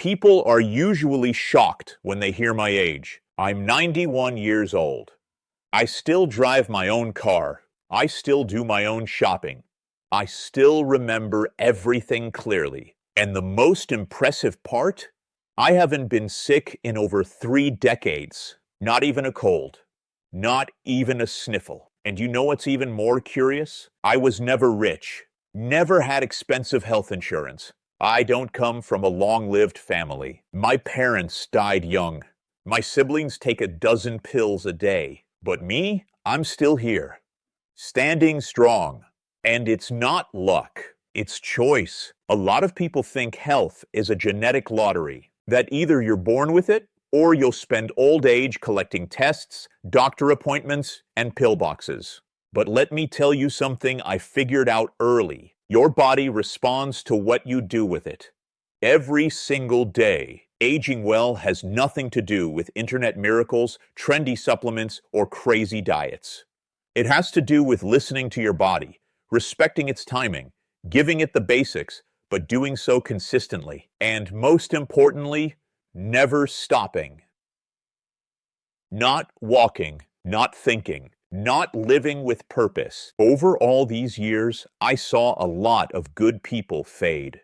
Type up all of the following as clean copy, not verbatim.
People are usually shocked when they hear my age. I'm 91 years old. I still drive my own car. I still do my own shopping. I still remember everything clearly. And the most impressive part? I haven't been sick in over 3 decades. Not even a cold. Not even a sniffle. And you know what's even more curious? I was never rich. Never had expensive health insurance. I don't come from a long-lived family. My parents died young. My siblings take a dozen pills a day. But me, I'm still here. Standing strong. And it's not luck. It's choice. A lot of people think health is a genetic lottery, that either you're born with it or you'll spend old age collecting tests, doctor appointments, and pill boxes. But let me tell you something I figured out early. Your body responds to what you do with it. Every single day. Aging well has nothing to do with internet miracles, trendy supplements, or crazy diets. It has to do with listening to your body, respecting its timing, giving it the basics, but doing so consistently. And most importantly, never stopping. Not walking, not thinking, not living with purpose. Over all these years, I saw a lot of good people fade.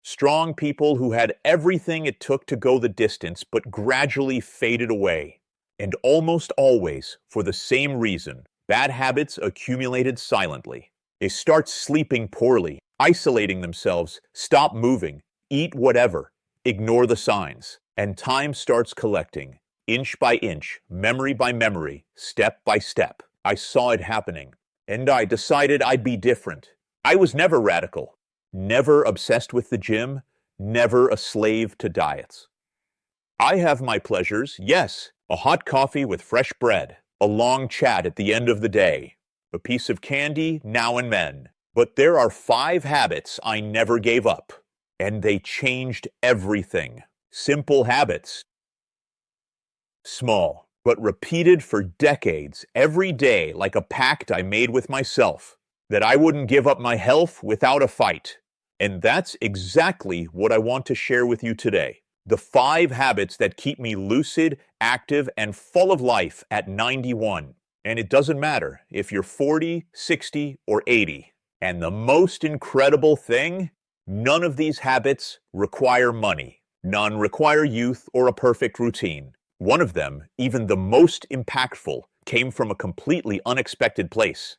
Strong people who had everything it took to go the distance, but gradually faded away. And almost always for the same reason. Bad habits accumulated silently. They start sleeping poorly, isolating themselves, stop moving, eat whatever, ignore the signs. And time starts collecting. Inch by inch, memory by memory, step by step. I saw it happening, and I decided I'd be different. I was never radical, never obsessed with the gym, never a slave to diets. I have my pleasures, yes, a hot coffee with fresh bread, a long chat at the end of the day, a piece of candy now and then. But there are 5 habits I never gave up, and they changed everything. Simple habits. Small, but repeated for decades, every day, like a pact I made with myself, that I wouldn't give up my health without a fight. And that's exactly what I want to share with you today. The 5 habits that keep me lucid, active, and full of life at 91. And it doesn't matter if you're 40, 60, or 80. And the most incredible thing, none of these habits require money. None require youth or a perfect routine. One of them, even the most impactful, came from a completely unexpected place.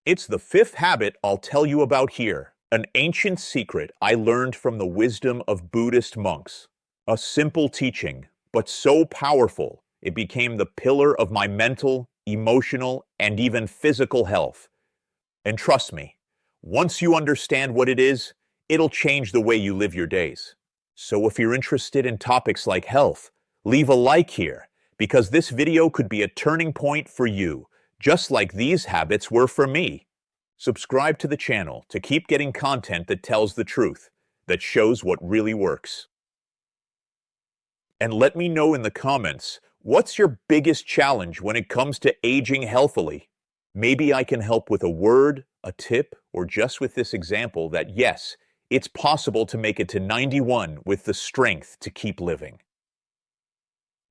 It's the 5th habit I'll tell you about here, an ancient secret I learned from the wisdom of Buddhist monks. A simple teaching, but so powerful, it became the pillar of my mental, emotional, and even physical health. And trust me, once you understand what it is, it'll change the way you live your days. So if you're interested in topics like health, leave a like here, because this video could be a turning point for you, just like these habits were for me. Subscribe to the channel to keep getting content that tells the truth, that shows what really works. And let me know in the comments, what's your biggest challenge when it comes to aging healthily? Maybe I can help with a word, a tip, or just with this example that yes, it's possible to make it to 91 with the strength to keep living.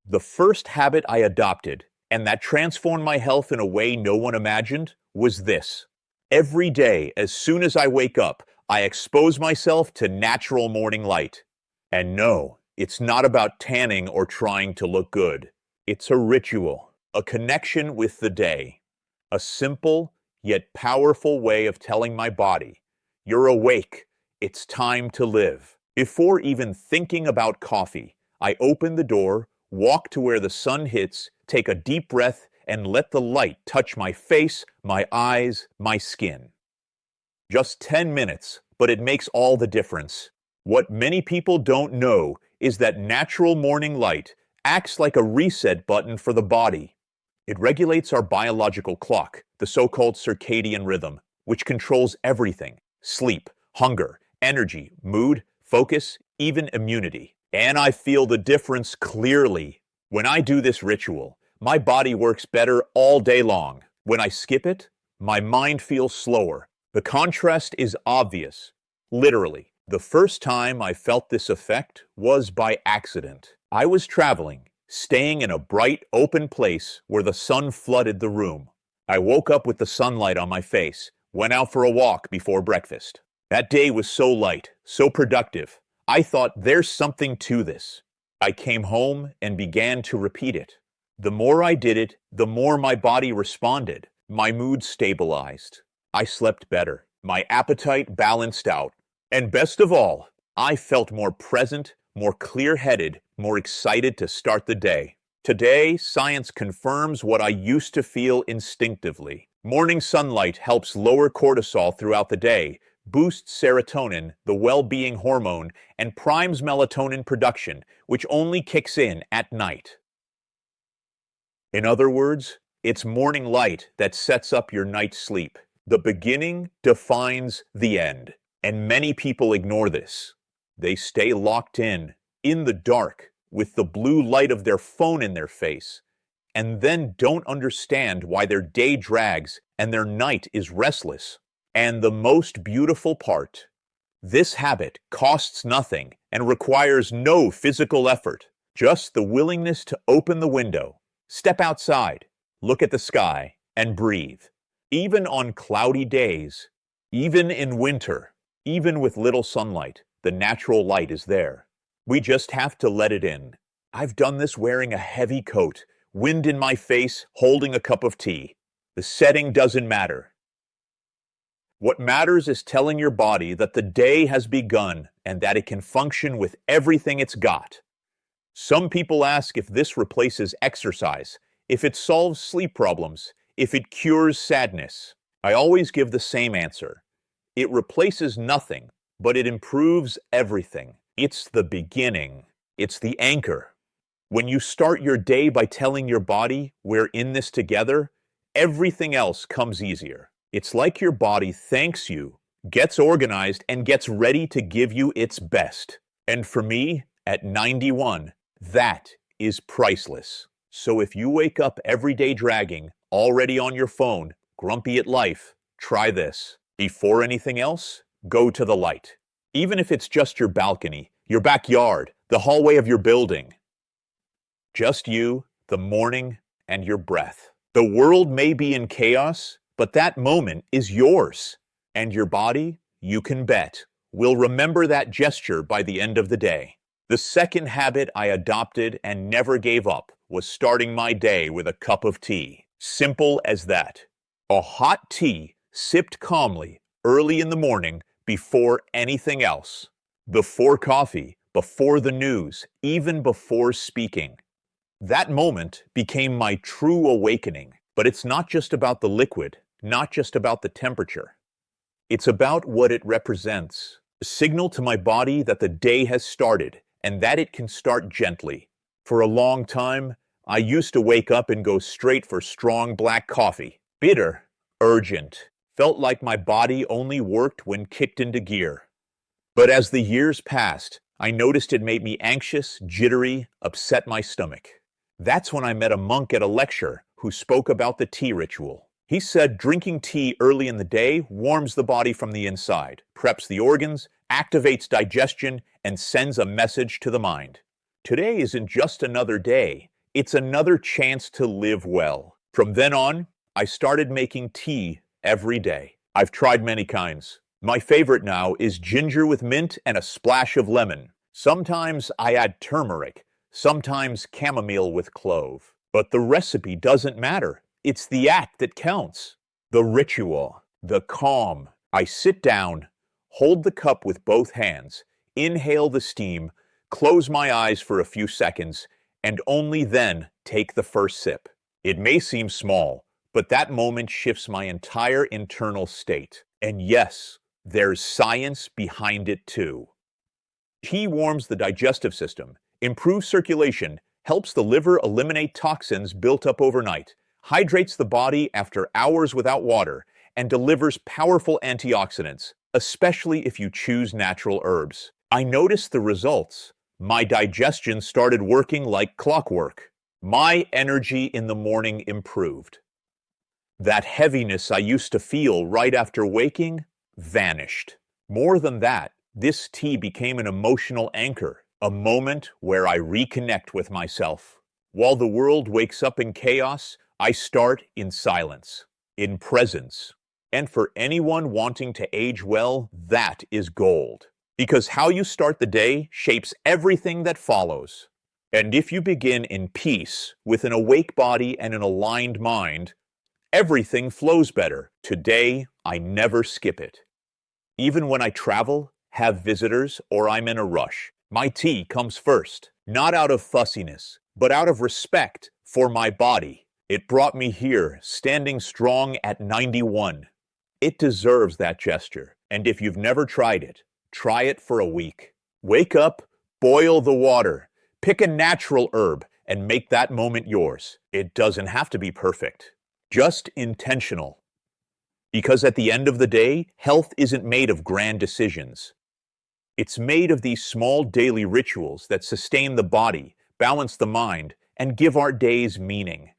The first habit I adopted, and that transformed my health in a way no one imagined, was this. Every day, as soon as I wake up, I expose myself to natural morning light. And no, it's not about tanning or trying to look good. It's a ritual, a connection with the day. A simple, yet powerful way of telling my body, you're awake, it's time to live. Before even thinking about coffee, I open the door, walk to where the sun hits, take a deep breath, and let the light touch my face, my eyes, my skin. Just 10 minutes, but it makes all the difference. What many people don't know is that natural morning light acts like a reset button for the body. It regulates our biological clock, the so-called circadian rhythm, which controls everything: sleep, hunger, energy, mood, focus, even immunity. And I feel the difference clearly. When I do this ritual, my body works better all day long. When I skip it, my mind feels slower. The contrast is obvious. Literally, The first time I felt this effect was by accident. I was traveling, staying in a bright, open place where the sun flooded the room. I woke up with the sunlight on my face, went out for a walk before breakfast. That day was so light, so productive. I thought, there's something to this. I came home and began to repeat it. The more I did it, the more my body responded. My mood stabilized. I slept better. My appetite balanced out. And best of all, I felt more present, more clear-headed, more excited to start the day. Today, science confirms what I used to feel instinctively. Morning sunlight helps lower cortisol throughout the day, boosts serotonin, the well-being hormone, and primes melatonin production, which only kicks in at night. In other words, it's morning light that sets up your night's sleep. The beginning defines the end, and many people ignore this. They stay locked in the dark, with the blue light of their phone in their face, and then don't understand why their day drags and their night is restless. And the most beautiful part, this habit costs nothing and requires no physical effort, just the willingness to open the window, step outside, look at the sky, and breathe. Even on cloudy days, even in winter, even with little sunlight, the natural light is there. We just have to let it in. I've done this wearing a heavy coat, wind in my face, holding a cup of tea. The setting doesn't matter. What matters is telling your body that the day has begun and that it can function with everything it's got. Some people ask if this replaces exercise, if it solves sleep problems, if it cures sadness. I always give the same answer. It replaces nothing, but it improves everything. It's the beginning. It's the anchor. When you start your day by telling your body, we're in this together, everything else comes easier. It's like your body thanks you, gets organized, and gets ready to give you its best. And for me, at 91, that is priceless. So if you wake up every day dragging, already on your phone, grumpy at life, try this. Before anything else, go to the light. Even if it's just your balcony, your backyard, the hallway of your building. Just you, the morning, and your breath. The world may be in chaos, but that moment is yours. And your body, you can bet, will remember that gesture by the end of the day. The second habit I adopted and never gave up was starting my day with a cup of tea. Simple as that. A hot tea sipped calmly, early in the morning, before anything else. Before coffee, before the news, even before speaking. That moment became my true awakening. But it's not just about the liquid, not just about the temperature. It's about what it represents. A signal to my body that the day has started and that it can start gently. For a long time, I used to wake up and go straight for strong black coffee. Bitter, urgent, felt like my body only worked when kicked into gear. But as the years passed, I noticed it made me anxious, jittery, upset my stomach. That's when I met a monk at a lecture who spoke about the tea ritual. He said drinking tea early in the day warms the body from the inside, preps the organs, activates digestion, and sends a message to the mind. Today isn't just another day, it's another chance to live well. From then on, I started making tea every day. I've tried many kinds. My favorite now is ginger with mint and a splash of lemon. Sometimes I add turmeric, sometimes chamomile with clove. But the recipe doesn't matter. It's the act that counts. The ritual, the calm. I sit down, hold the cup with both hands, inhale the steam, close my eyes for a few seconds, and only then take the first sip. It may seem small, but that moment shifts my entire internal state. And yes, there's science behind it too. Tea warms the digestive system, improves circulation, helps the liver eliminate toxins built up overnight, hydrates the body after hours without water, and delivers powerful antioxidants, especially if you choose natural herbs. I noticed the results. My digestion started working like clockwork. My energy in the morning improved. That heaviness I used to feel right after waking vanished. More than that, This tea became an emotional anchor, a moment where I reconnect with myself. While the world wakes up in chaos, I start in silence, in presence. And for anyone wanting to age well, that is gold. Because how you start the day shapes everything that follows. And if you begin in peace, with an awake body and an aligned mind, everything flows better. Today, I never skip it. Even when I travel, have visitors, or I'm in a rush, my tea comes first, not out of fussiness, but out of respect for my body. It brought me here, standing strong at 91. It deserves that gesture, and if you've never tried it, try it for a week. Wake up, boil the water, pick a natural herb, and make that moment yours. It doesn't have to be perfect, just intentional. Because at the end of the day, health isn't made of grand decisions. It's made of these small daily rituals that sustain the body, balance the mind, and give our days meaning.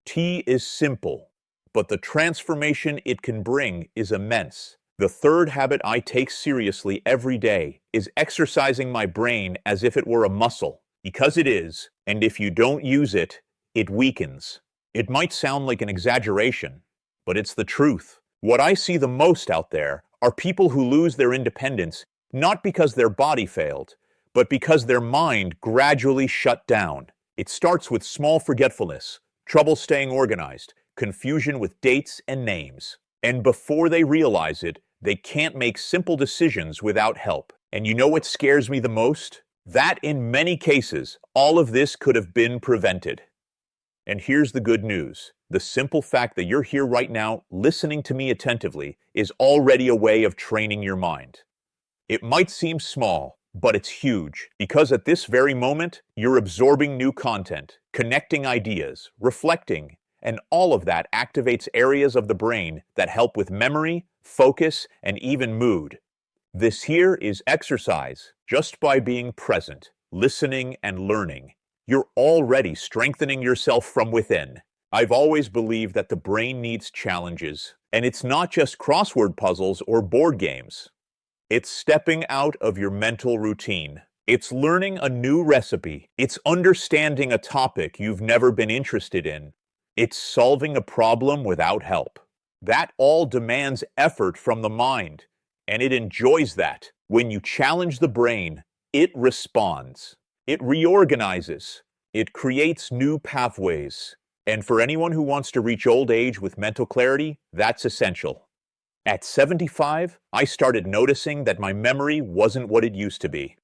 Tea is simple, but the transformation it can bring is immense. The third habit I take seriously every day is exercising my brain as if it were a muscle, because it is, and if you don't use it, it weakens. It might sound like an exaggeration, but it's the truth. What I see the most out there are people who lose their independence not because their body failed, but because their mind gradually shut down. It starts with small forgetfulness, trouble staying organized, confusion with dates and names. And before they realize it, they can't make simple decisions without help. And you know what scares me the most? That in many cases, all of this could have been prevented. And here's the good news. The simple fact that you're here right now, listening to me attentively, is already a way of training your mind. It might seem small, but it's huge, because at this very moment, you're absorbing new content, connecting ideas, reflecting, and all of that activates areas of the brain that help with memory, focus, and even mood. This here is exercise. Just by being present, listening, and learning, you're already strengthening yourself from within. I've always believed that the brain needs challenges, and it's not just crossword puzzles or board games. It's stepping out of your mental routine. It's learning a new recipe. It's understanding a topic you've never been interested in. It's solving a problem without help. That all demands effort from the mind, and it enjoys that. When you challenge the brain, it responds. It reorganizes. It creates new pathways. And for anyone who wants to reach old age with mental clarity, that's essential. At 75, I started noticing that my memory wasn't what it used to be.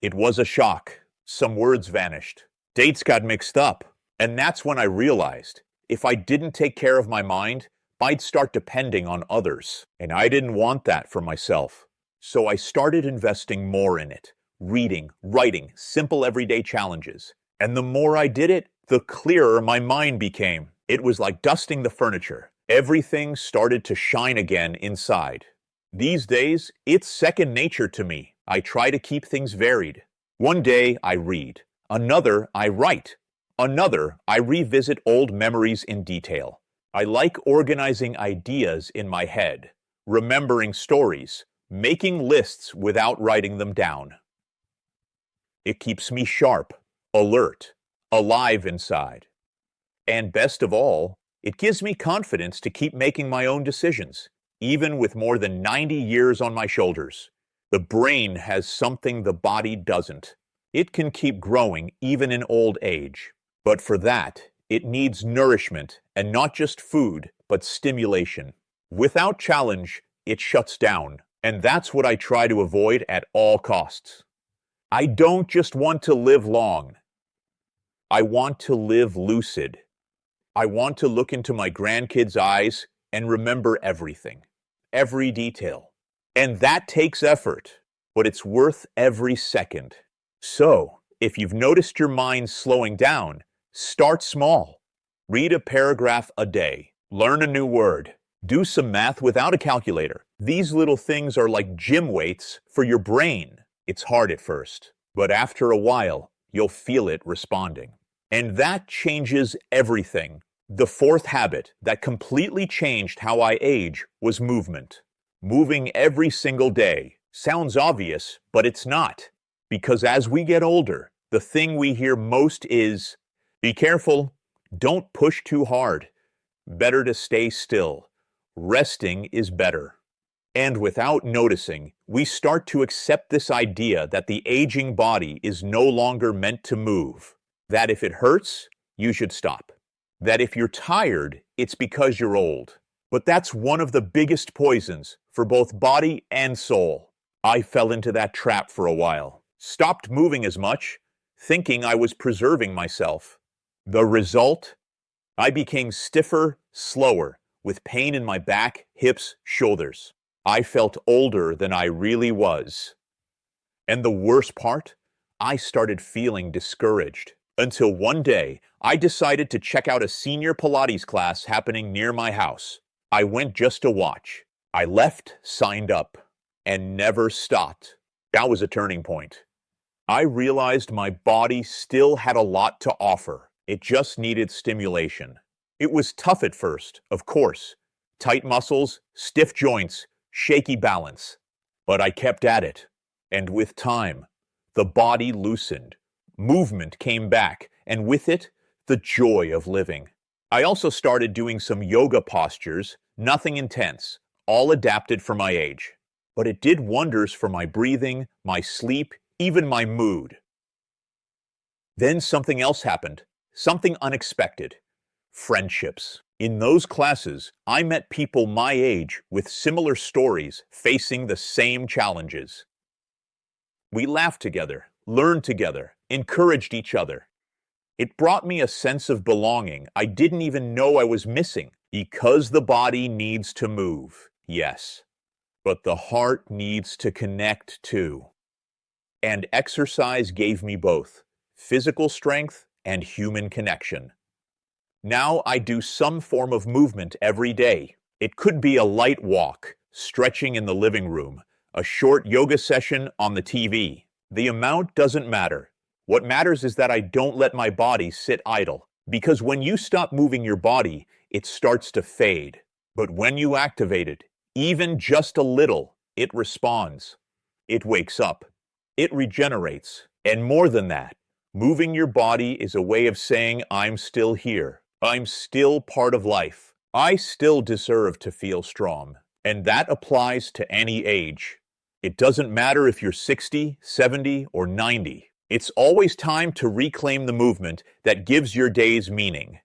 It was a shock. Some words vanished. Dates got mixed up. And that's when I realized, if I didn't take care of my mind, I'd start depending on others. And I didn't want that for myself. So I started investing more in it. Reading, writing, simple everyday challenges. And the more I did it, the clearer my mind became. It was like dusting the furniture. Everything started to shine again inside. These days, it's second nature to me. I try to keep things varied. One day, I read. Another, I write. Another, I revisit old memories in detail. I like organizing ideas in my head, remembering stories, making lists without writing them down. It keeps me sharp, alert, alive inside. And best of all, it gives me confidence to keep making my own decisions, even with more than 90 years on my shoulders. The brain has something the body doesn't. It can keep growing even in old age. But for that, it needs nourishment, and not just food, but stimulation. Without challenge, it shuts down. And that's what I try to avoid at all costs. I don't just want to live long. I want to live lucid. I want to look into my grandkids' eyes and remember everything, every detail. And that takes effort, but it's worth every second. So, if you've noticed your mind slowing down, start small. Read a paragraph a day. Learn a new word. Do some math without a calculator. These little things are like gym weights for your brain. It's hard at first, but after a while, you'll feel it responding. And that changes everything. The fourth habit that completely changed how I age was movement. Moving every single day, Sounds obvious, but it's not. Because as we get older, the thing we hear most is, be careful, don't push too hard, better to stay still, resting is better. And without noticing, we start to accept this idea that the aging body is no longer meant to move, that if it hurts, you should stop, that if you're tired, it's because you're old. But that's one of the biggest poisons for both body and soul. I fell into that trap for a while, stopped moving as much, thinking I was preserving myself. The result? I became stiffer, slower, with pain in my back, hips, shoulders. I felt older than I really was. And the worst part? I started feeling discouraged. Until one day, I decided to check out a senior Pilates class happening near my house. I went just to watch. I left, signed up, and never stopped. That was a turning point. I realized my body still had a lot to offer. It just needed stimulation. It was tough at first, of course. Tight muscles, stiff joints, shaky balance. But I kept at it. And with time, the body loosened. Movement came back, and with it, the joy of living. I also started doing some yoga postures, nothing intense, all adapted for my age. But it did wonders for my breathing, my sleep, even my mood. Then something else happened, something unexpected. Friendships. In those classes, I met people my age with similar stories facing the same challenges. We laughed together, learned together, encouraged each other. It brought me a sense of belonging I didn't even know I was missing, because the body needs to move, yes, but the heart needs to connect too. And exercise gave me both physical strength and human connection. Now I do some form of movement every day. It could be a light walk, stretching in the living room, a short yoga session on the TV. The amount doesn't matter. What matters is that I don't let my body sit idle. Because when you stop moving your body, it starts to fade. But when you activate it, even just a little, it responds. It wakes up. It regenerates. And more than that, moving your body is a way of saying, I'm still here. I'm still part of life. I still deserve to feel strong. And that applies to any age. It doesn't matter if you're 60, 70, or 90. It's always time to reclaim the movement that gives your days meaning.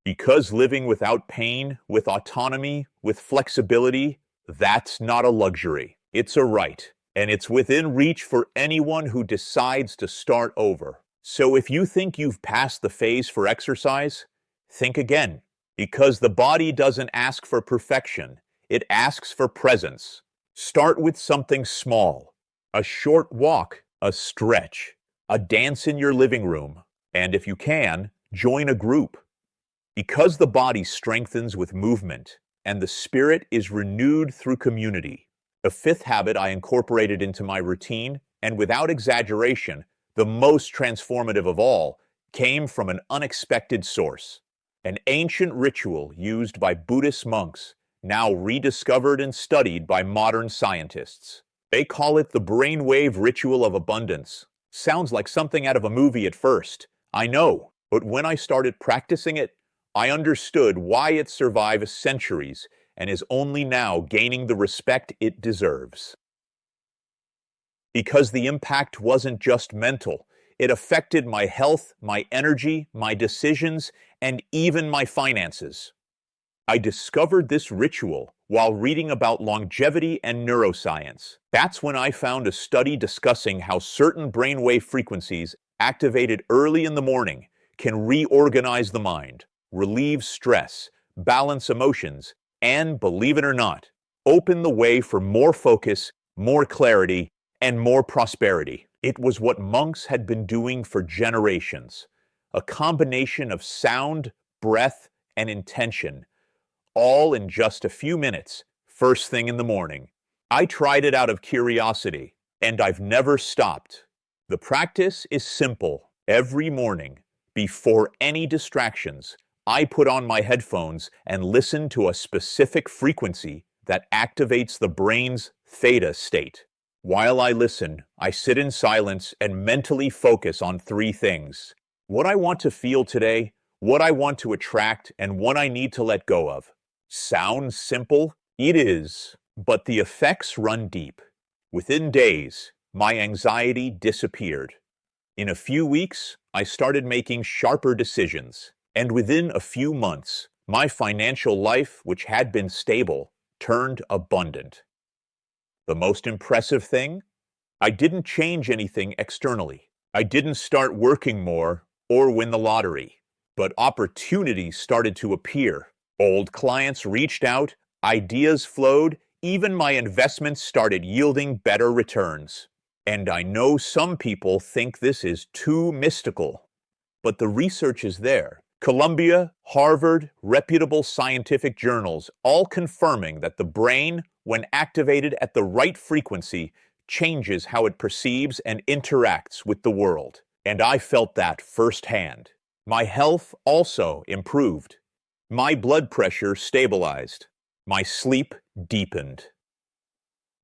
Because living without pain, with autonomy, with flexibility, that's not a luxury. It's a right. And it's within reach for anyone who decides to start over. So if you think you've passed the phase for exercise, think again. Because the body doesn't ask for perfection. It asks for presence. Start with something small. A short walk, a stretch, a dance in your living room, and if you can, join a group. Because the body strengthens with movement, and the spirit is renewed through community. The fifth habit I incorporated into my routine, and without exaggeration, the most transformative of all, came from an unexpected source. An ancient ritual used by Buddhist monks, now rediscovered and studied by modern scientists. They call it the brainwave ritual of abundance. Sounds like something out of a movie at first. I know, but when I started practicing it, I understood why it survived centuries and is only now gaining the respect it deserves. Because the impact wasn't just mental, it affected my health, my energy, my decisions, and even my finances. I discovered this ritual while reading about longevity and neuroscience. That's when I found a study discussing how certain brainwave frequencies activated early in the morning can reorganize the mind, relieve stress, balance emotions, and, believe it or not, open the way for more focus, more clarity, and more prosperity. It was what monks had been doing for generations, a combination of sound, breath, and intention, all in just a few minutes, first thing in the morning. I tried it out of curiosity, and I've never stopped. The practice is simple. Every morning, before any distractions, I put on my headphones and listen to a specific frequency that activates the brain's theta state. While I listen, I sit in silence and mentally focus on three things: what I want to feel today, what I want to attract, and what I need to let go of. Sounds simple? It is, but the effects run deep. Within days, my anxiety disappeared. In a few weeks, I started making sharper decisions, and within a few months, my financial life, which had been stable, turned abundant. The most impressive thing? I didn't change anything externally. I didn't start working more or win the lottery. But opportunities started to appear. Old clients reached out, ideas flowed, even my investments started yielding better returns. And I know some people think this is too mystical, but the research is there. Columbia, Harvard, reputable scientific journals, all confirming that the brain, when activated at the right frequency, changes how it perceives and interacts with the world. And I felt that firsthand. My health also improved. My blood pressure stabilized. My sleep deepened.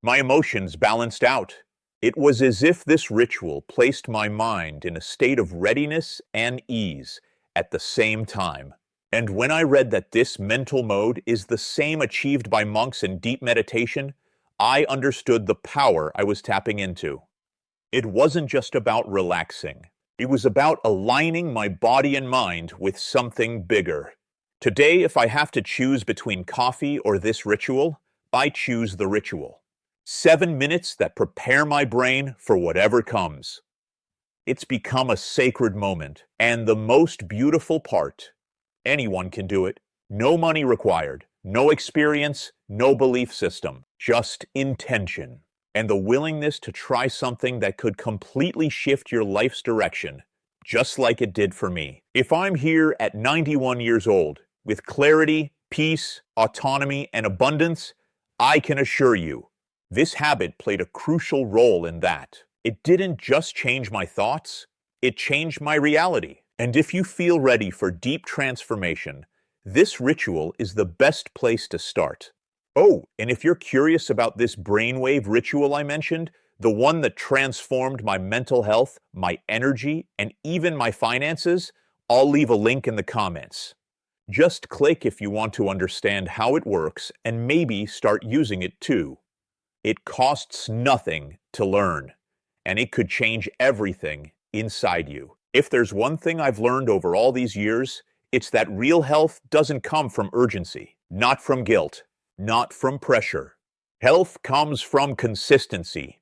My emotions balanced out. It was as if this ritual placed my mind in a state of readiness and ease at the same time. And when I read that this mental mode is the same achieved by monks in deep meditation, I understood the power I was tapping into. It wasn't just about relaxing. It was about aligning my body and mind with something bigger. Today, if I have to choose between coffee or this ritual, I choose the ritual. 7 minutes that prepare my brain for whatever comes. It's become a sacred moment, and the most beautiful part, anyone can do it. No money required, no experience, no belief system, just intention, and the willingness to try something that could completely shift your life's direction, just like it did for me. If I'm here at 91 years old, with clarity, peace, autonomy, and abundance, I can assure you, this habit played a crucial role in that. It didn't just change my thoughts, it changed my reality. And if you feel ready for deep transformation, this ritual is the best place to start. Oh, and if you're curious about this brainwave ritual I mentioned, the one that transformed my mental health, my energy, and even my finances, I'll leave a link in the comments. Just click if you want to understand how it works and maybe start using it too. It costs nothing to learn, and it could change everything inside you. If there's one thing I've learned over all these years, it's that real health doesn't come from urgency, not from guilt, not from pressure. Health comes from consistency,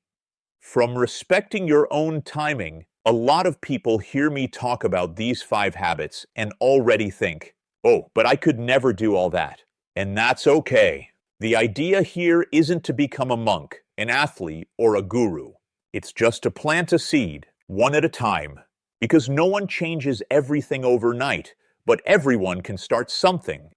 from respecting your own timing. A lot of people hear me talk about these 5 habits and already think, oh, but I could never do all that. And that's okay. The idea here isn't to become a monk, an athlete, or a guru. It's just to plant a seed, one at a time. Because no one changes everything overnight, but everyone can start something.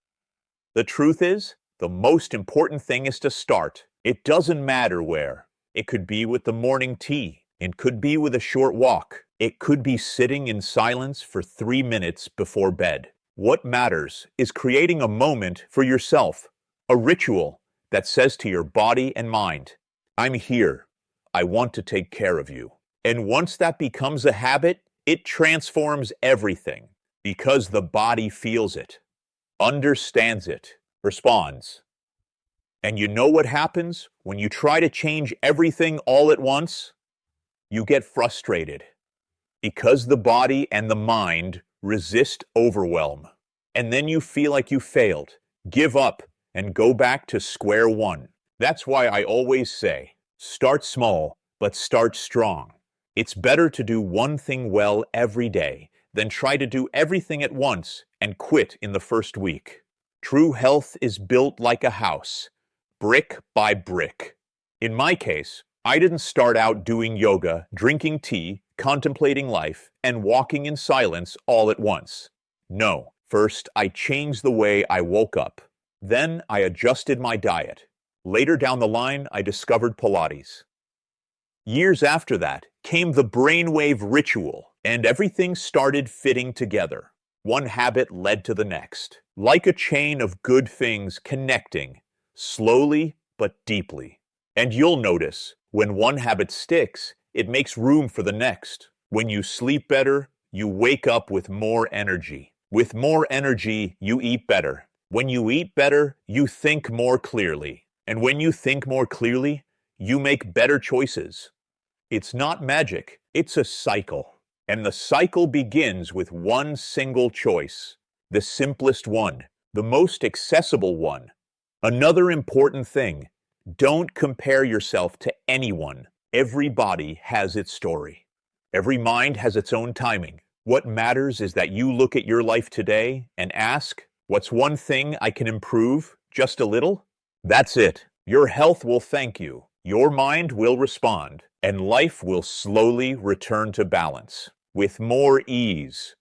The truth is, the most important thing is to start. It doesn't matter where. It could be with the morning tea. It could be with a short walk. It could be sitting in silence for 3 minutes before bed. What matters is creating a moment for yourself, a ritual that says to your body and mind, I'm here. I want to take care of you. And once that becomes a habit, it transforms everything because the body feels it, understands it, responds. And you know what happens when you try to change everything all at once? You get frustrated because the body and the mind resist overwhelm. And then you feel like you failed, give up, and go back to square one. That's why I always say, start small, but start strong. It's better to do one thing well every day than try to do everything at once and quit in the first week. True health is built like a house, brick by brick. In my case, I didn't start out doing yoga, drinking tea, contemplating life, and walking in silence all at once. No, first I changed the way I woke up. Then I adjusted my diet. Later down the line, I discovered Pilates. Years after that came the brainwave ritual, and everything started fitting together. One habit led to the next, like a chain of good things connecting, slowly but deeply. And you'll notice, when one habit sticks, it makes room for the next. When you sleep better, you wake up with more energy. With more energy, you eat better. When you eat better, you think more clearly. And when you think more clearly, you make better choices. It's not magic, it's a cycle. And the cycle begins with one single choice. The simplest one, the most accessible one. Another important thing, don't compare yourself to anyone. Every body has its story. Every mind has its own timing. What matters is that you look at your life today and ask, what's one thing I can improve just a little? That's it. Your health will thank you. Your mind will respond, and life will slowly return to balance, with more ease,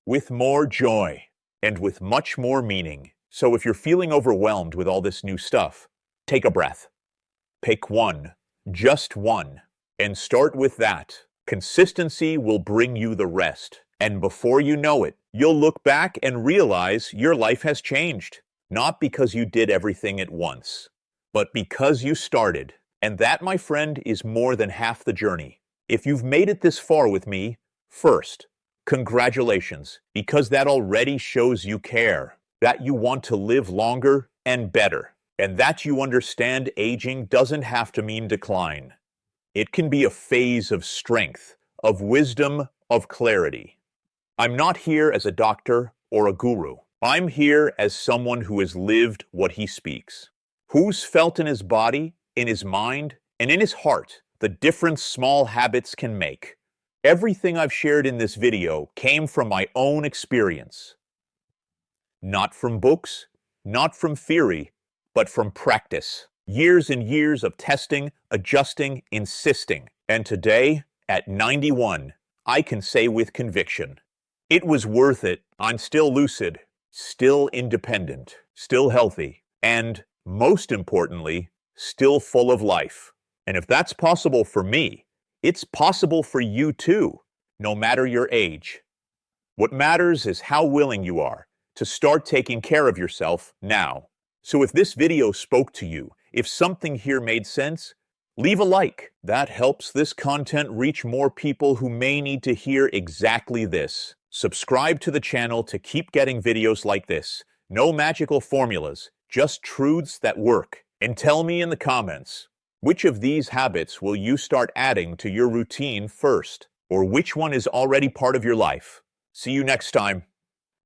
with more joy, and with much more meaning. So if you're feeling overwhelmed with all this new stuff, take a breath. Pick one, just one, and start with that. Consistency will bring you the rest, and before you know it, you'll look back and realize your life has changed. Not because you did everything at once, but because you started. And that, my friend, is more than half the journey. If you've made it this far with me, first, congratulations, because that already shows you care, that you want to live longer and better, and that you understand aging doesn't have to mean decline. It can be a phase of strength, of wisdom, of clarity. I'm not here as a doctor or a guru. I'm here as someone who has lived what he speaks, who's felt in his body, in his mind, and in his heart the difference small habits can make. Everything I've shared in this video came from my own experience. Not from books, not from theory, but from practice. Years and years of testing, adjusting, insisting. And today, at 91, I can say with conviction, it was worth it. I'm still lucid, still independent, still healthy, and, most importantly, still full of life. And if that's possible for me, it's possible for you too, no matter your age. What matters is how willing you are to start taking care of yourself now. So if this video spoke to you, if something here made sense, leave a like. That helps this content reach more people who may need to hear exactly this. Subscribe to the channel to keep getting videos like this. No magical formulas, just truths that work. And tell me in the comments, which of these habits will you start adding to your routine first? Or which one is already part of your life? See you next time.